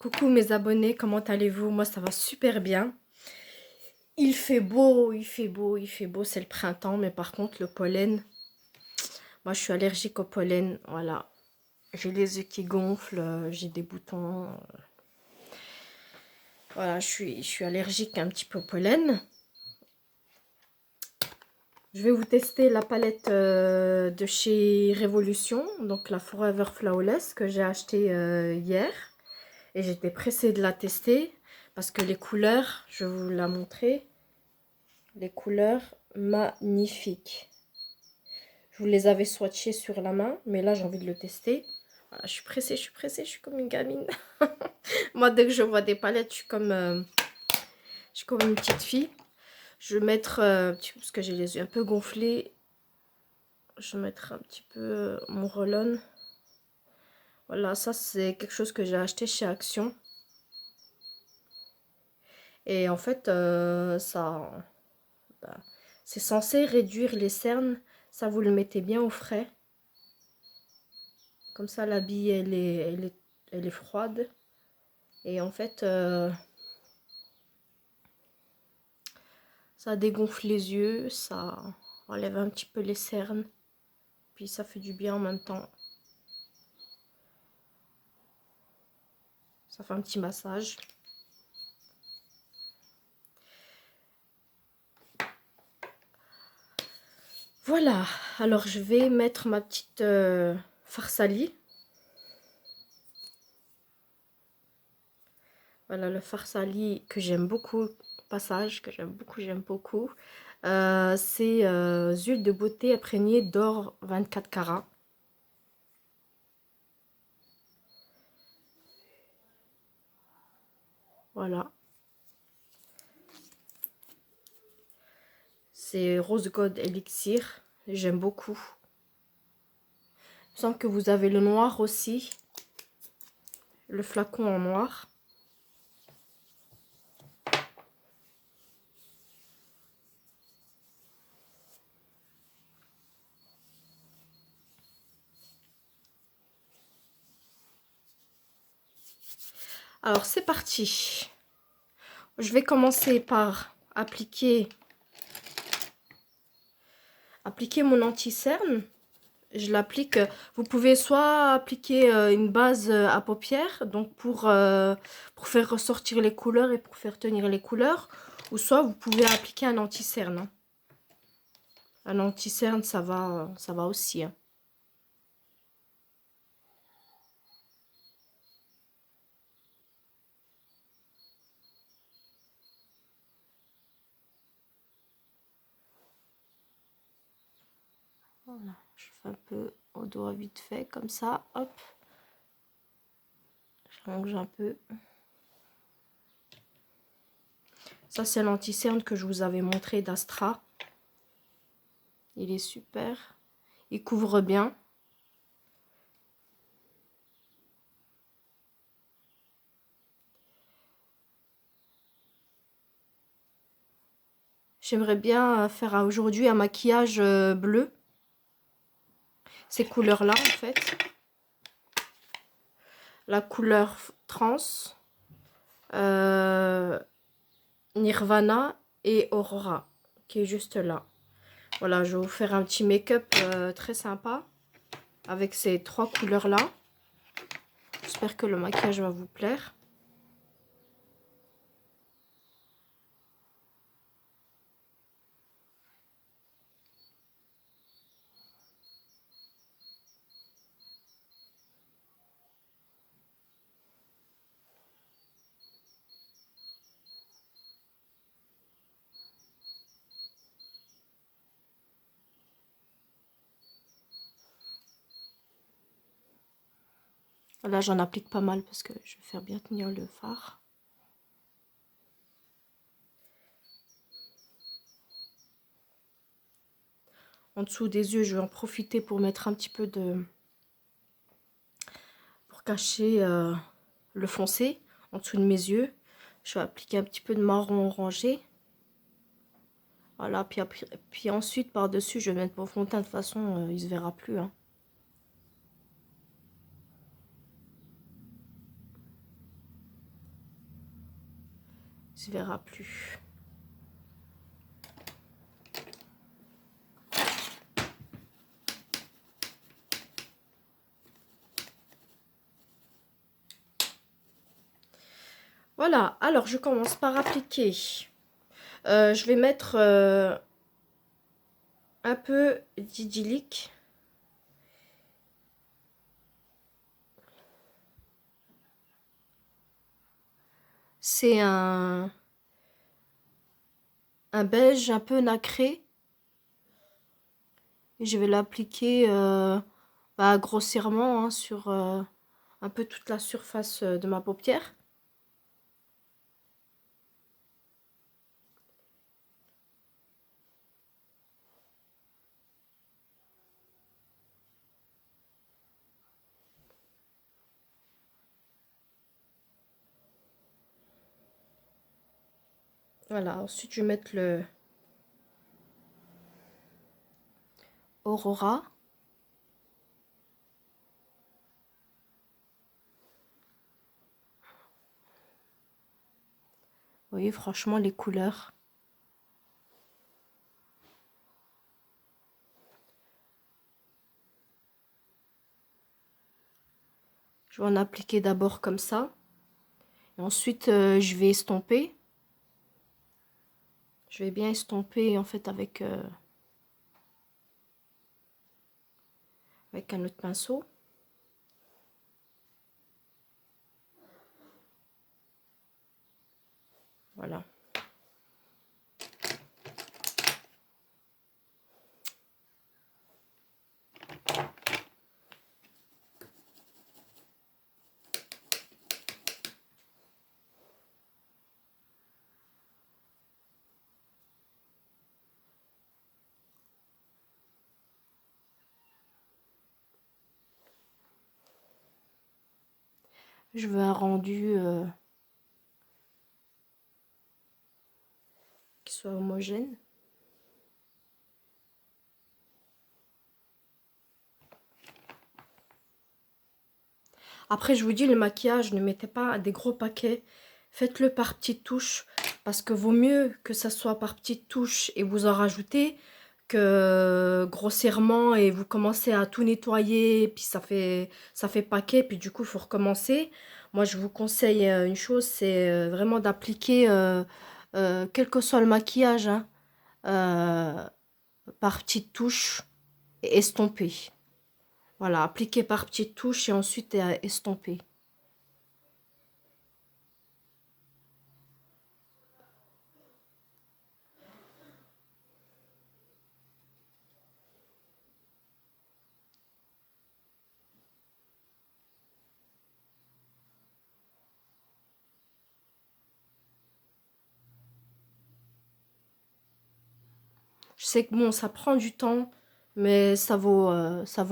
Coucou mes abonnés, comment allez-vous? Moi ça va super bien. Il fait beau, il fait beau, c'est le printemps, mais par contre le pollen, moi je suis allergique au pollen, voilà. J'ai les yeux qui gonflent, j'ai des boutons, voilà, je suis allergique un petit peu au pollen. Je vais vous tester la palette de chez Révolution, donc la Forever Flawless que j'ai achetée hier. Et j'étais pressée de la tester parce que les couleurs, je vais vous la montrer. Les couleurs magnifiques. Je vous les avais swatchées sur la main, mais là j'ai envie de le tester. Voilà, je suis pressée, je suis comme une gamine. Moi, dès que je vois des palettes, je suis comme une petite fille. Je vais mettre, parce que j'ai les yeux un peu gonflés, je vais mettre un petit peu mon roll-on. Voilà, ça c'est quelque chose que j'ai acheté chez Action. Et en fait, bah, c'est censé réduire les cernes. Ça, vous le mettez bien au frais. Comme ça, la bille, elle est froide. Et en fait, ça dégonfle les yeux, ça enlève un petit peu les cernes. Puis ça fait du bien en même temps. Ça fait un petit massage. Voilà, alors je vais mettre ma petite Farsali. Voilà le Farsali que j'aime beaucoup, passage que j'aime beaucoup. C'est huile de beauté imprégnée d'or 24 carats. Voilà. C'est Rose Gold Elixir. J'aime beaucoup. Il me semble que vous avez le noir aussi. Le flacon en noir. Alors c'est parti. Je vais commencer par appliquer mon anti-cerne. Je l'applique. Vous pouvez soit appliquer une base à paupières, donc pour faire ressortir les couleurs et pour faire tenir les couleurs, ou soit vous pouvez appliquer un anti-cerne. Hein. Un anti-cerne, ça va aussi. Hein. Voilà, je fais un peu au doigt vite fait, comme ça, hop. Je range un peu. Ça, c'est l'anti-cerne que je vous avais montré d'Astra. Il est super. Il couvre bien. J'aimerais bien faire aujourd'hui un maquillage bleu. Ces couleurs-là, en fait. La couleur trans, Nirvana et Aurora, qui est juste là. Voilà, je vais vous faire un petit make-up très sympa avec ces trois couleurs-là. J'espère que le maquillage va vous plaire. Là, j'en applique pas mal parce que je vais faire bien tenir le fard. En dessous des yeux, je vais en profiter pour mettre un petit peu de... pour cacher le foncé en dessous de mes yeux. Je vais appliquer un petit peu de marron orangé. Voilà, puis ensuite, par-dessus, je vais mettre mon fond de teint. De toute façon, il se verra plus. Hein. se verra plus. Voilà, alors je commence par appliquer. Je vais mettre un peu d'idyllique. C'est un beige un peu nacré. Et je vais l'appliquer grossièrement hein, sur un peu toute la surface de ma paupière. Voilà, ensuite je vais mettre le Aurora. Vous voyez, franchement, les couleurs. Je vais en appliquer d'abord comme ça. Et ensuite, je vais estomper. Je vais bien estomper en fait avec un autre pinceau. Voilà. Je veux un rendu qui soit homogène. Après, je vous dis, le maquillage, ne mettez pas des gros paquets. Faites-le par petites touches. Parce que vaut mieux que ça soit par petites touches et vous en rajoutez que grossièrement et vous commencez à tout nettoyer. Puis ça fait paquet. Puis du coup, il faut recommencer. Moi, je vous conseille une chose, c'est vraiment d'appliquer, quel que soit le maquillage, hein, euh, par petites touches et estomper. Voilà, appliquer par petites touches et ensuite estomper. Je sais que bon, ça prend du temps, mais ça vaut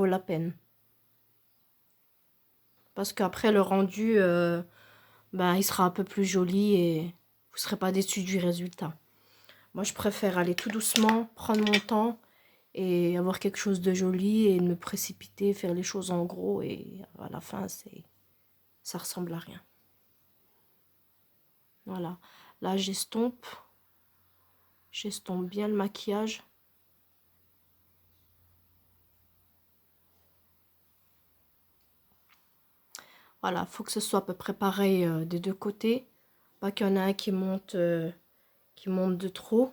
la peine. Parce qu'après, le rendu, ben, il sera un peu plus joli et vous ne serez pas déçus du résultat. Moi, je préfère aller tout doucement, prendre mon temps et avoir quelque chose de joli et ne me précipiter, faire les choses en gros et à la fin, ça ressemble à rien. Voilà. Là, j'estompe bien le maquillage. Voilà, faut que ce soit à peu près pareil des deux côtés. Pas qu'il y en a un qui monte de trop.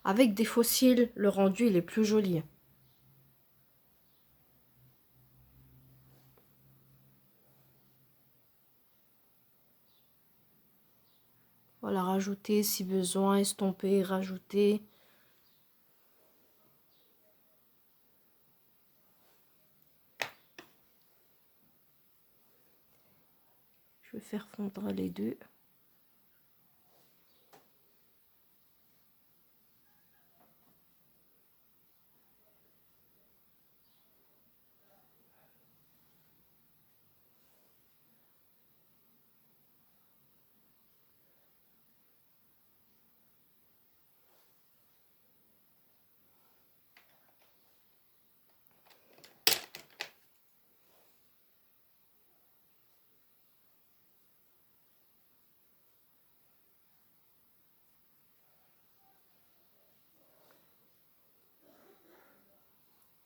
Avec des faux cils, le rendu il est plus joli. Voilà, rajouter si besoin, estomper, rajouter. Je vais faire fondre les deux.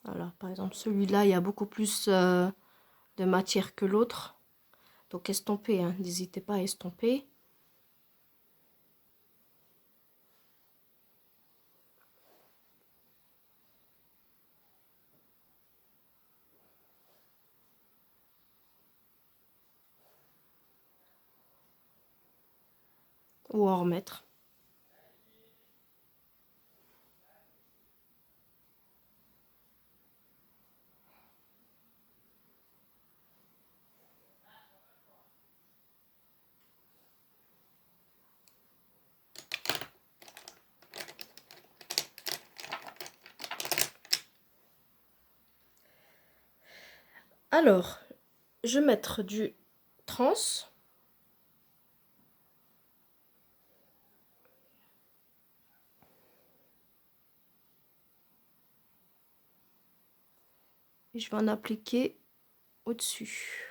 Voilà, par exemple, celui-là, il y a beaucoup plus de matière que l'autre. Donc, estompez, hein. N'hésitez pas à estomper. Ou en remettre. Alors, je vais mettre du trans. Et je vais en appliquer au-dessus.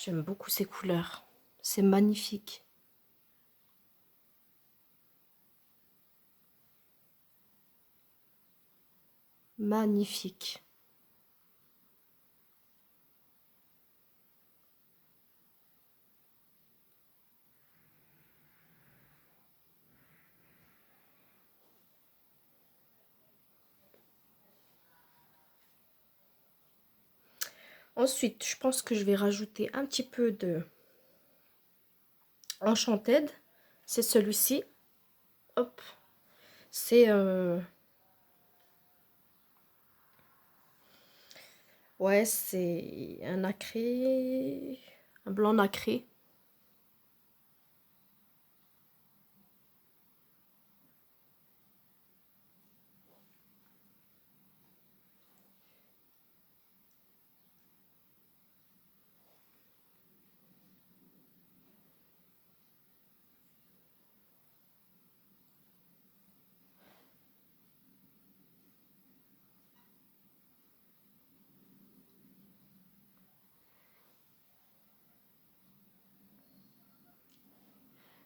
J'aime beaucoup ces couleurs. C'est magnifique. Magnifique. Ensuite, je pense que je vais rajouter un petit peu de Enchanted. C'est celui-ci. Hop. C'est ouais, c'est un nacré, un blanc nacré.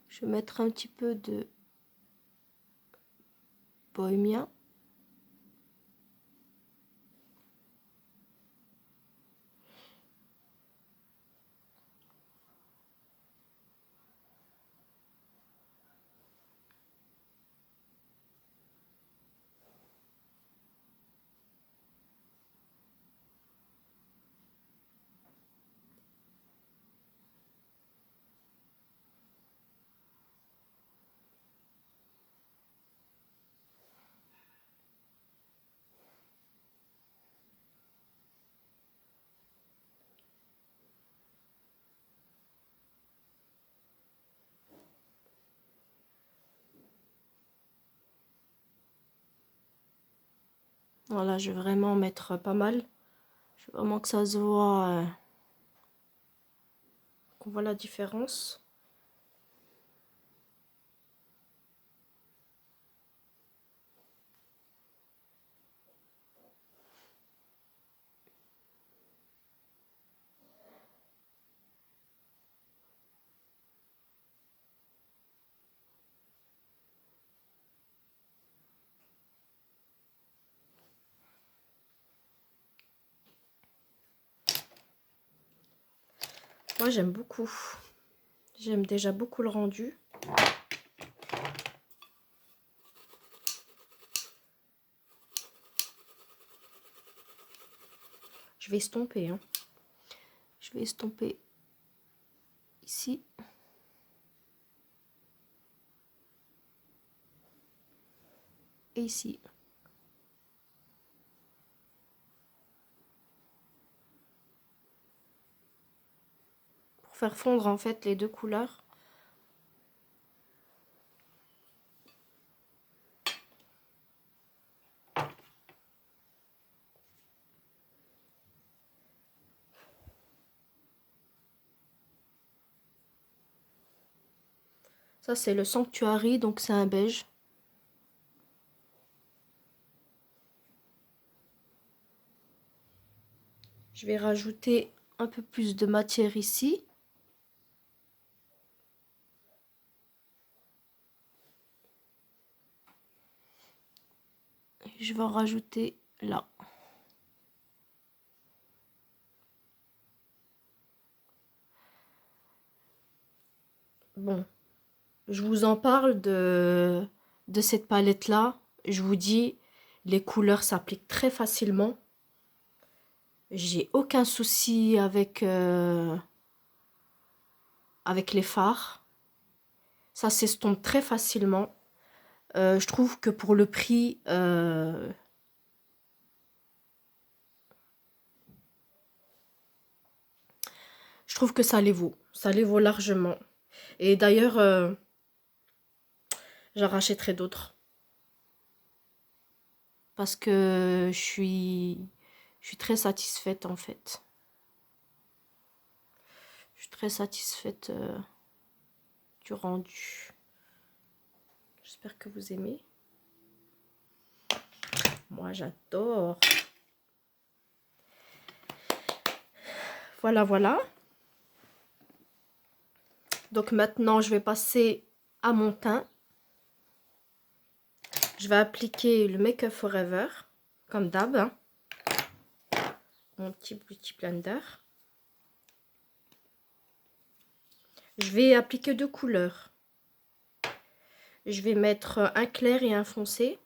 Je vais mettre un petit peu de bohémien. Voilà, je vais vraiment mettre pas mal. Je veux vraiment que ça se voit, qu'on voit la différence. Moi, j'aime beaucoup. J'aime déjà beaucoup le rendu. Je vais estomper, hein. Je vais estomper ici. Et ici. Pour pour faire fondre en fait les deux couleurs. Ça c'est le Sanctuary, donc c'est un beige. Je vais rajouter un peu plus de matière ici. Je vais en rajouter là. Bon, je vous en parle de cette palette là. Je vous dis, les couleurs s'appliquent très facilement. J'ai aucun souci avec, avec les fards. Ça s'estompe très facilement. Je trouve que pour le prix, je trouve que ça les vaut. Ça les vaut largement. Et d'ailleurs, j'en rachèterai d'autres. Parce que je suis très satisfaite en fait. Je suis très satisfaite du rendu. J'espère que vous aimez. Moi, j'adore. Voilà, voilà. Donc maintenant, je vais passer à mon teint. Je vais appliquer le Make Up Forever, comme d'hab. Hein. Mon petit Beauty Blender. Je vais appliquer deux couleurs. Je vais mettre un clair et un foncé.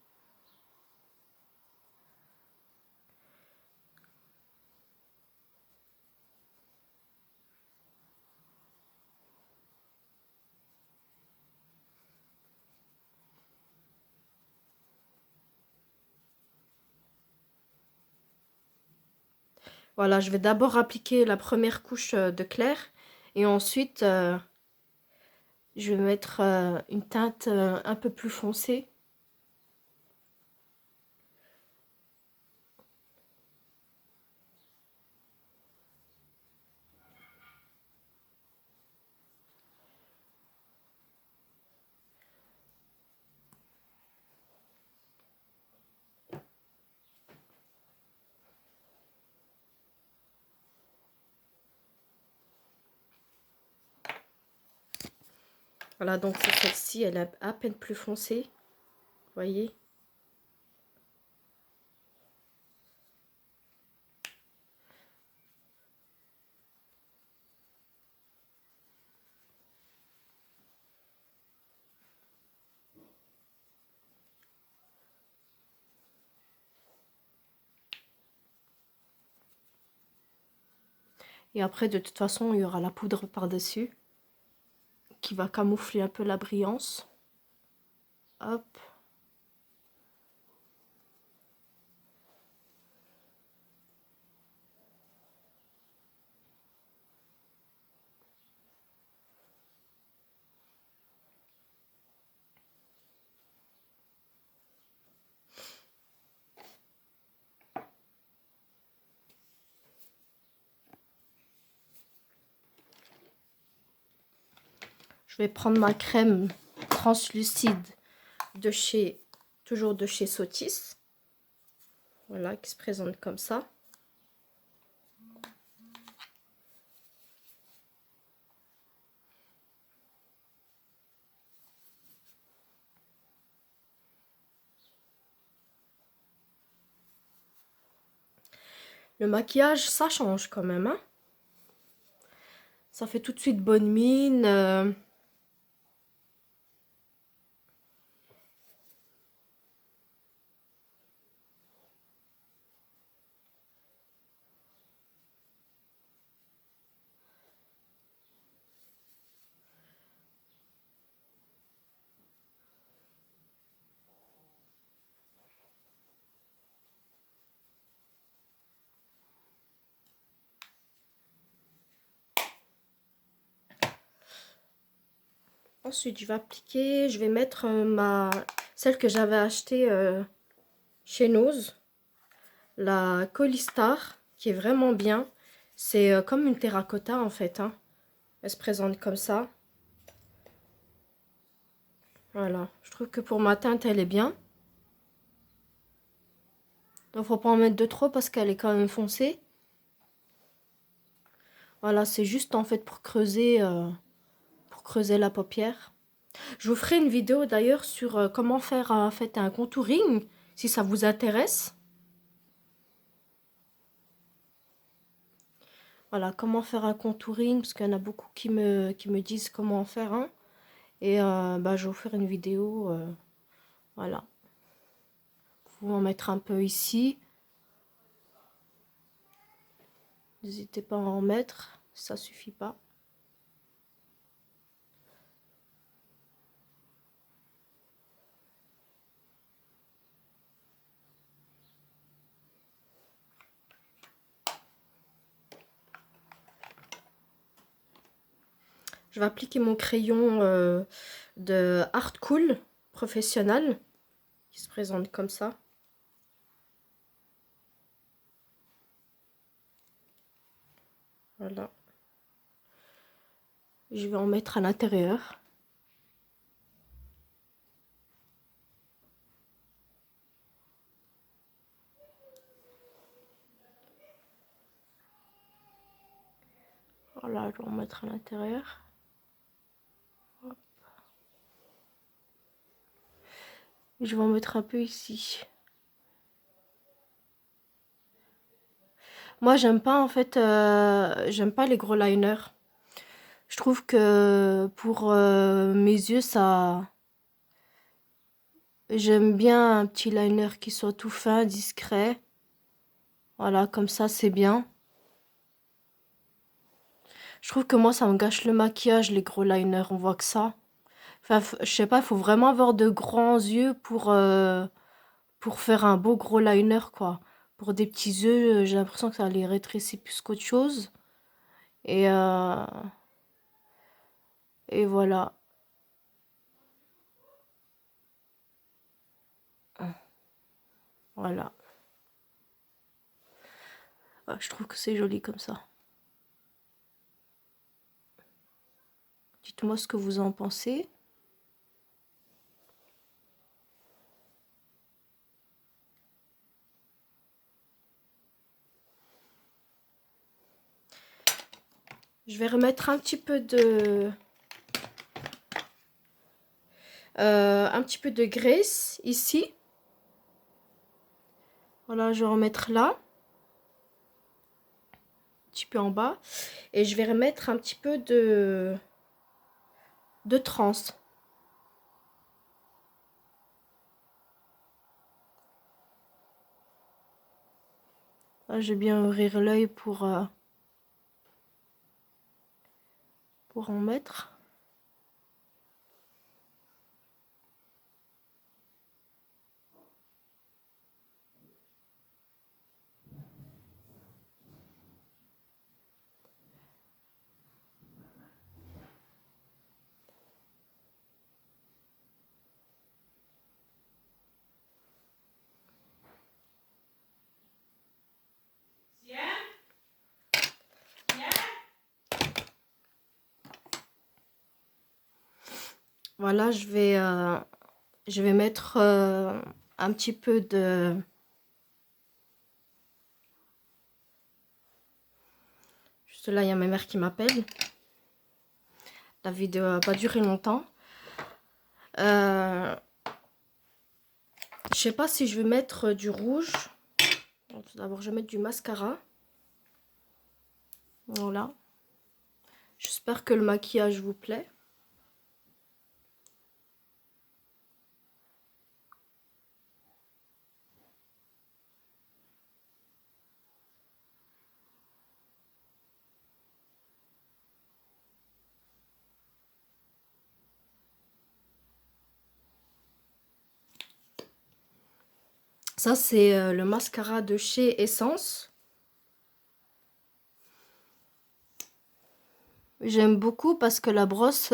Voilà, je vais d'abord appliquer la première couche de clair et ensuite je vais mettre une teinte un peu plus foncée. Voilà, donc c'est celle-ci, elle est à peine plus foncée. Vous voyez? Et après, de toute façon, il y aura la poudre par-dessus qui va camoufler un peu la brillance. Hop. Je vais prendre ma crème translucide de chez, toujours de chez Sotis. Voilà, qui se présente comme ça. Le maquillage, ça change quand même, hein. Ça fait tout de suite bonne mine. Ensuite, je vais appliquer, je vais mettre celle que j'avais achetée chez Nose, la Colistar, qui est vraiment bien. C'est comme une terracotta en fait, hein. Elle se présente comme ça. Voilà, je trouve que pour ma teinte, elle est bien. Donc, faut pas en mettre de trop parce qu'elle est quand même foncée. Voilà, c'est juste en fait pour creuser la paupière. Je vous ferai une vidéo d'ailleurs sur comment faire en fait un contouring, si ça vous intéresse. Voilà, comment faire un contouring, parce qu'il y en a beaucoup qui me disent comment en faire un. Et bah, je vais vous faire une vidéo, voilà. Vous en mettre un peu ici. N'hésitez pas à en mettre, ça suffit pas. Je vais appliquer mon crayon de Art Cool professionnel, qui se présente comme ça. Voilà. Je vais en mettre à l'intérieur. Voilà, je vais en mettre à l'intérieur. Je vais en mettre un peu ici. Moi, j'aime pas en fait, j'aime pas les gros liners. Je trouve que pour mes yeux, ça... J'aime bien un petit liner qui soit tout fin, discret. Voilà, comme ça, c'est bien. Je trouve que moi, ça me gâche le maquillage, les gros liners. On voit que ça. Enfin, je sais pas, il faut vraiment avoir de grands yeux pour faire un beau gros liner, quoi. Pour des petits yeux, j'ai l'impression que ça les rétrécit plus qu'autre chose. Et, euh, et voilà. Voilà. Ouais, je trouve que c'est joli comme ça. Dites-moi ce que vous en pensez. Je vais remettre un petit peu de graisse ici. Voilà, je vais remettre là. Un petit peu en bas. Et je vais remettre un petit peu de trans. Là, je vais bien ouvrir l'œil pour en mettre. Voilà, je vais mettre un petit peu de... Juste là, il y a ma mère qui m'appelle. La vidéo n'a pas duré longtemps. Je sais pas si je vais mettre du rouge. Tout d'abord, je vais mettre du mascara. Voilà. J'espère que le maquillage vous plaît. Ça, c'est le mascara de chez Essence. J'aime beaucoup parce que la brosse,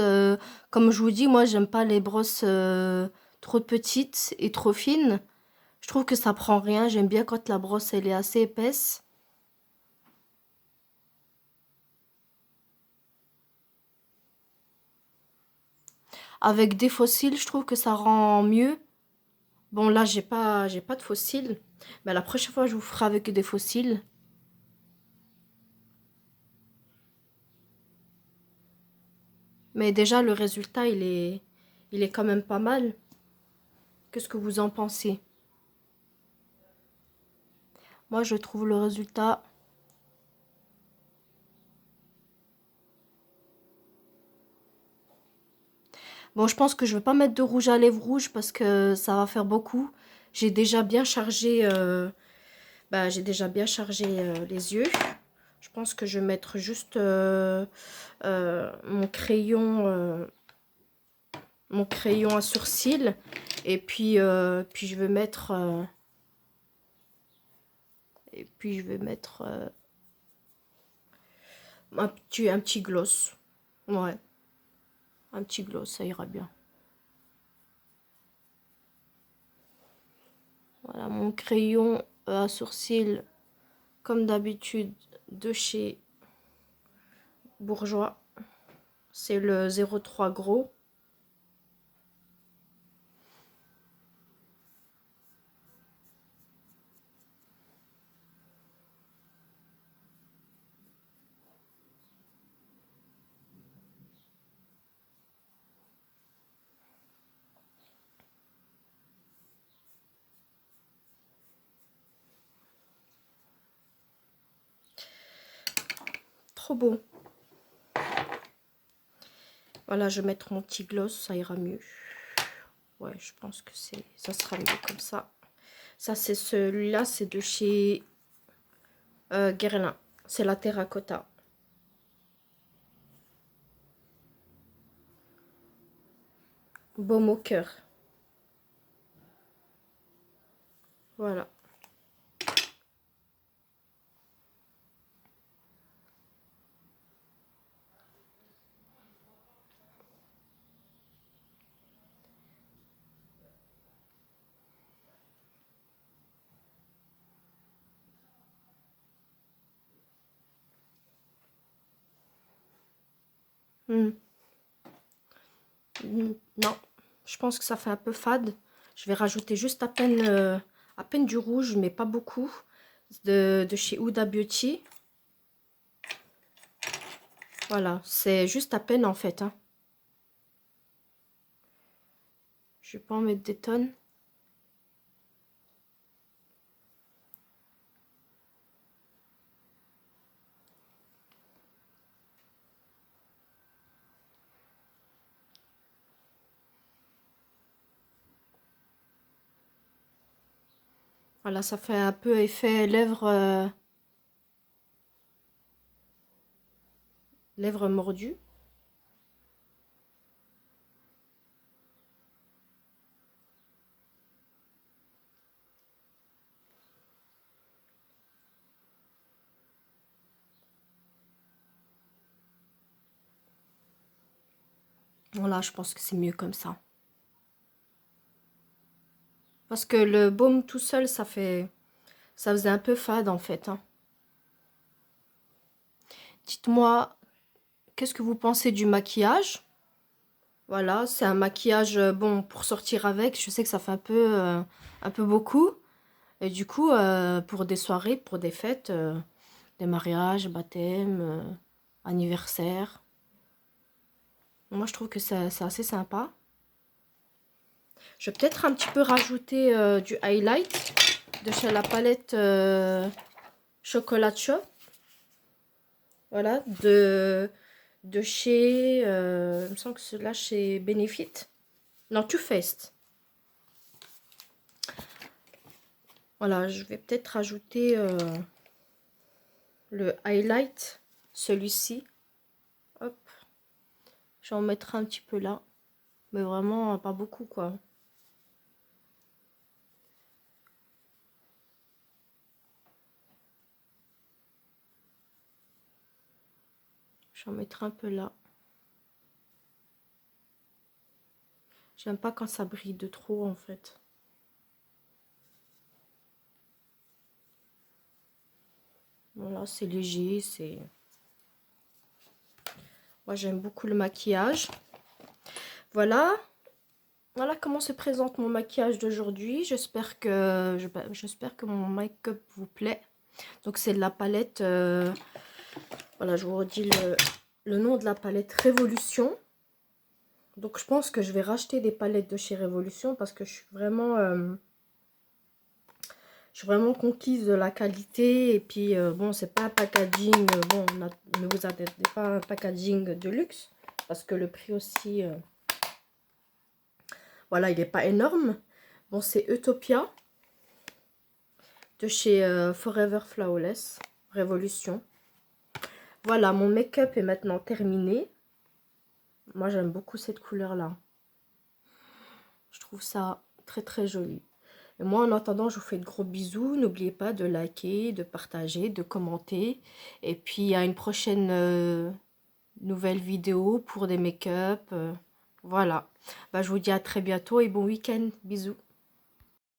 comme je vous dis, moi j'aime pas les brosses trop petites et trop fines. Je trouve que ça prend rien. J'aime bien quand la brosse elle est assez épaisse. Avec des fossiles, je trouve que ça rend mieux. Bon là j'ai pas de fossiles, mais la prochaine fois je vous ferai avec des fossiles. Mais déjà le résultat il est quand même pas mal. Qu'est-ce que vous en pensez? Moi je trouve le résultat. Bon, je pense que je vais pas mettre de rouge à lèvres rouge parce que ça va faire beaucoup. J'ai déjà bien chargé, j'ai déjà bien chargé les yeux. Je pense que je vais mettre juste mon crayon à sourcils et puis je vais mettre un petit gloss. Ouais, un petit gloss, ça ira bien. Voilà, mon crayon à sourcils, comme d'habitude, de chez Bourjois. C'est le 03 gros. Trop beau. Voilà, je vais mettre mon petit gloss, ça ira mieux. Ouais, je pense que ça sera mieux comme ça. Ça, c'est celui-là, c'est de chez Guerlain. C'est la terracotta. Baume au cœur. Voilà. Hmm. Non, je pense que ça fait un peu fade. Je vais rajouter juste à peine du rouge, mais pas beaucoup. De chez Huda Beauty. Voilà, c'est juste à peine en fait. Hein. Je vais pas en mettre des tonnes. Voilà, ça fait un peu effet lèvres mordues. Voilà, je pense que c'est mieux comme ça. Parce que le baume tout seul, ça faisait un peu fade en fait. Hein. Dites-moi, qu'est-ce que vous pensez du maquillage? Voilà, c'est un maquillage bon pour sortir avec. Je sais que ça fait un peu beaucoup. Et du coup, pour des soirées, pour des fêtes, des mariages, baptêmes, anniversaires. Moi, je trouve que c'est assez sympa. Je vais peut-être un petit peu rajouter du highlight de chez la palette Chocolat Shop. Voilà, de chez, il me semble que c'est là chez Benefit. Non, Too Faced. Voilà, je vais peut-être rajouter le highlight, celui-ci. Hop, je vais en mettre un petit peu là. Mais vraiment pas beaucoup, quoi. Je vais en mettre un peu là. J'aime pas quand ça brille de trop en fait. Voilà, c'est léger, c'est... Moi, j'aime beaucoup le maquillage. Voilà. Voilà comment se présente mon maquillage d'aujourd'hui. J'espère que mon make-up vous plaît. Donc, c'est de la palette... voilà, je vous redis le nom de la palette Révolution. Donc, je pense que je vais racheter des palettes de chez Révolution parce que je suis vraiment conquise de la qualité. Et puis, bon, c'est pas un packaging... bon, ne vous attendez pas à un packaging de luxe parce que le prix aussi... voilà, il n'est pas énorme. Bon, c'est Utopia de chez Forever Flawless Révolution. Voilà, mon make-up est maintenant terminé. Moi, j'aime beaucoup cette couleur-là. Je trouve ça très, très joli. Et moi, en attendant, je vous fais de gros bisous. N'oubliez pas de liker, de partager, de commenter. Et puis, à une prochaine nouvelle vidéo pour des make-up. Voilà. Bah, je vous dis à très bientôt et bon week-end. Bisous.